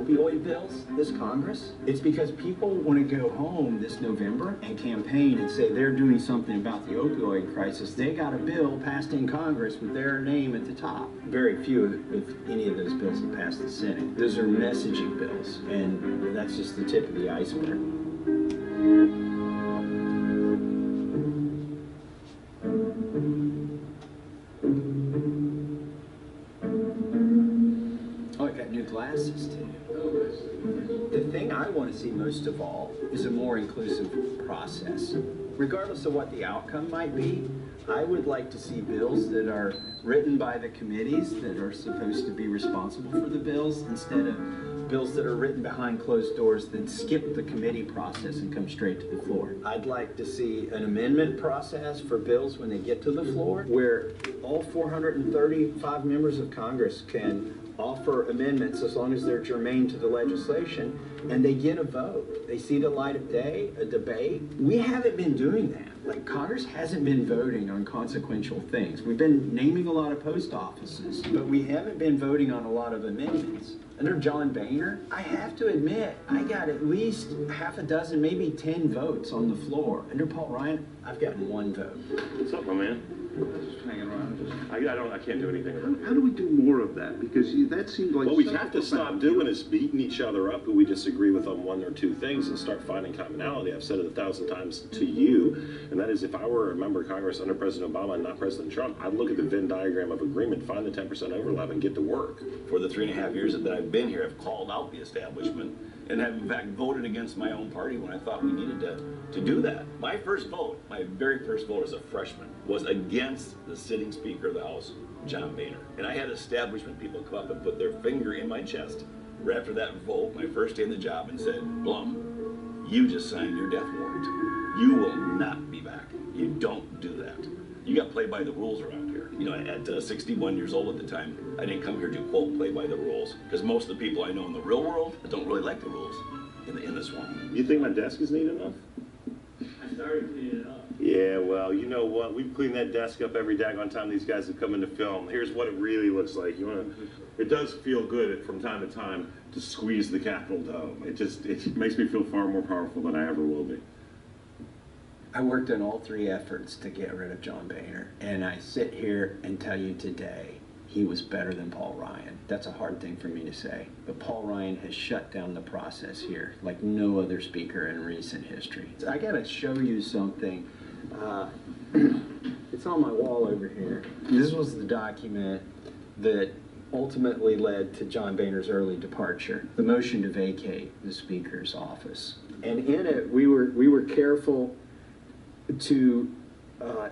opioid bills this Congress? It's because people want to go home this November and campaign and say they're doing something about the opioid crisis. They got a bill passed in Congress with their name at the top. Very few, if any of those bills have passed the Senate. Those are messaging bills, and that's just the tip of the iceberg. Oh, I got new glasses too. The thing I want to see most of all is a more inclusive process. Regardless of what the outcome might be, I would like to see bills that are written by the committees that are supposed to be responsible for the bills instead of bills that are written behind closed doors that skip the committee process and come straight to the floor. I'd like to see an amendment process for bills when they get to the floor where all 435 members of Congress can offer amendments as long as they're germane to the legislation, and they get a vote. They see the light of day, a debate. We haven't been doing that. Like, Congress hasn't been voting on consequential things. We've been naming a lot of post offices, but we haven't been voting on a lot of amendments. Under John Boehner, I have to admit, I got at least half a dozen, maybe 10 votes on the floor. Under Paul Ryan, I've gotten 1 vote. What's up, my man? Just hanging around. I can't do anything about it. How do we do more of that? Because that seems like... What we have to stop doing is beating each other up who we disagree with on 1 or 2 things and start finding commonality. I've said it 1,000 times to you, and that is if I were a member of Congress under President Obama and not President Trump, I'd look at the Venn diagram of agreement, find the 10% overlap, and get to work. For the 3.5 years that I've been here, I've called out the establishment and have in fact voted against my own party when I thought we needed to do that. My first vote, my very first vote as a freshman, was against the sitting Speaker of the House, John Boehner. And I had establishment people come up and put their finger in my chest right after that vote, my first day in the job, and said, Blum, you just signed your death warrant. You will not be back. You don't do that. You got play by the rules around here. You know, at 61 years old at the time, I didn't come here to, quote, play by the rules, because most of the people I know in the real world don't really like the rules in this one. You think my desk is neat enough? I started cleaning it up. Yeah, well, you know what? We've cleaned that desk up every daggone time these guys have come into film. Here's what it really looks like. It does feel good from time to time to squeeze the Capitol dome. It makes me feel far more powerful than I ever will be. I worked on all 3 efforts to get rid of John Boehner, and I sit here and tell you today he was better than Paul Ryan. That's a hard thing for me to say, but Paul Ryan has shut down the process here like no other speaker in recent history. I gotta show you something. It's on my wall over here. This was the document that ultimately led to John Boehner's early departure, the motion to vacate the Speaker's office. And in it, we were careful to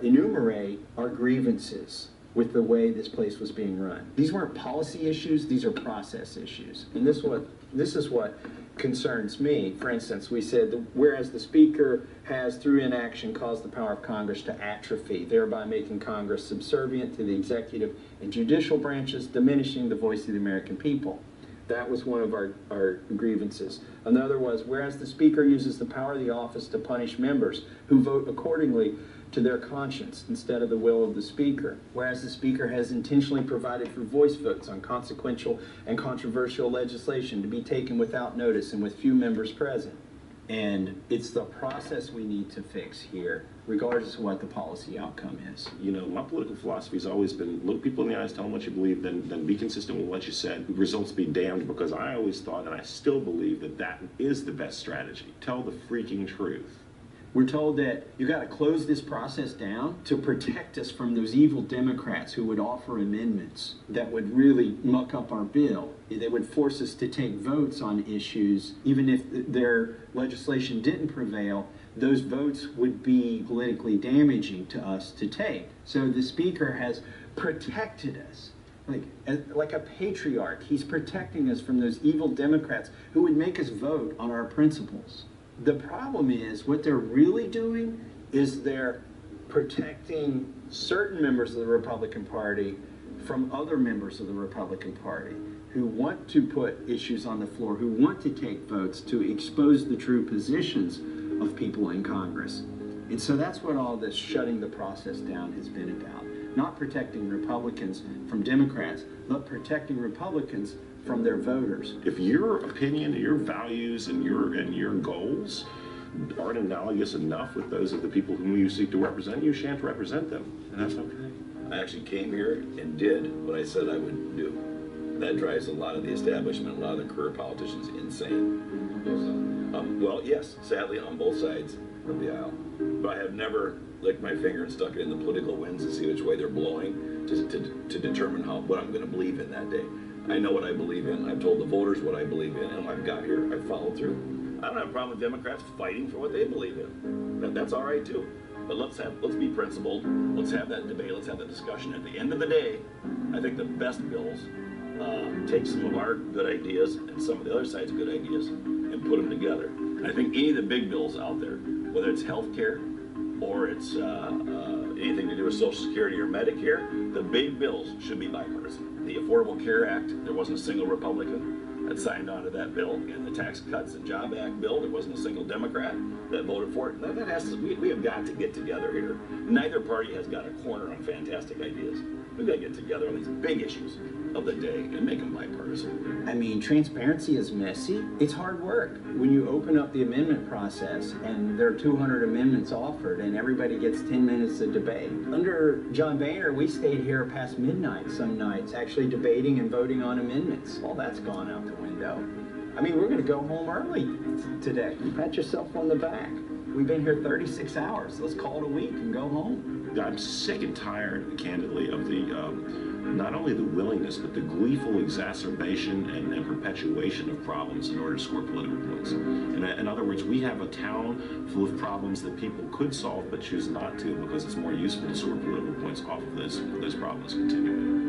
enumerate our grievances with the way this place was being run. These weren't policy issues, these are process issues. And this is what concerns me. For instance, we said, whereas the Speaker has, through inaction, caused the power of Congress to atrophy, thereby making Congress subservient to the executive and judicial branches, diminishing the voice of the American people. That was one of our grievances. Another was, whereas the Speaker uses the power of the office to punish members who vote accordingly to their conscience instead of the will of the Speaker. Whereas the Speaker has intentionally provided for voice votes on consequential and controversial legislation to be taken without notice and with few members present. And it's the process we need to fix here, regardless of what the policy outcome is. You know, my political philosophy has always been look people in the eyes, tell them what you believe, then be consistent with what you said. Results be damned, because I always thought, and I still believe, that that is the best strategy. Tell the freaking truth. We're told that you got to close this process down to protect us from those evil Democrats who would offer amendments that would really muck up our bill. They would force us to take votes on issues, even if their legislation didn't prevail. Those votes would be politically damaging to us to take. So the Speaker has protected us. Like a patriarch, he's protecting us from those evil Democrats who would make us vote on our principles. The problem is, what they're really doing is they're protecting certain members of the Republican Party from other members of the Republican Party who want to put issues on the floor, who want to take votes to expose the true positions of people in Congress. And so that's what all this shutting the process down has been about. Not protecting Republicans from Democrats, but protecting Republicans from their voters. If your opinion, your values, and your goals aren't analogous enough with those of the people whom you seek to represent, you shan't represent them, and that's okay. I actually came here and did what I said I would do. That drives a lot of the establishment, a lot of the career politicians insane. Well, yes, sadly, on both sides of the aisle. But I have never licked my finger and stuck it in the political winds to see which way they're blowing to determine what I'm going to believe in that day. I know what I believe in. I've told the voters what I believe in, and when I've got here, I've followed through. I don't have a problem with Democrats fighting for what they believe in. That's all right too. But let's be principled. Let's have that debate. Let's have that discussion. At the end of the day, I think the best bills take some of our good ideas and some of the other side's good ideas and put them together. And I think any of the big bills out there, whether it's health care or it's anything to do with Social Security or Medicare, the big bills should be bipartisan. The Affordable Care Act, there wasn't a single Republican that signed on to that bill. And the Tax Cuts and Job Act bill, there wasn't a single Democrat that voted for it. We have got to get together here. Neither party has got a corner on fantastic ideas. We've got to get together on these big issues of the day and make them bipartisan. I mean, transparency is messy. It's hard work. When you open up the amendment process and there are 200 amendments offered and everybody gets 10 minutes of debate. Under John Boehner, we stayed here past midnight some nights actually debating and voting on amendments. All that's gone out the window. I mean, we're going to go home early today. Pat yourself on the back. We've been here 36 hours. Let's call it a week and go home. I'm sick and tired, candidly, of the not only the willingness, but the gleeful exacerbation and perpetuation of problems in order to score political points. In other words, we have a town full of problems that people could solve but choose not to because it's more useful to score political points off of those problems continuing.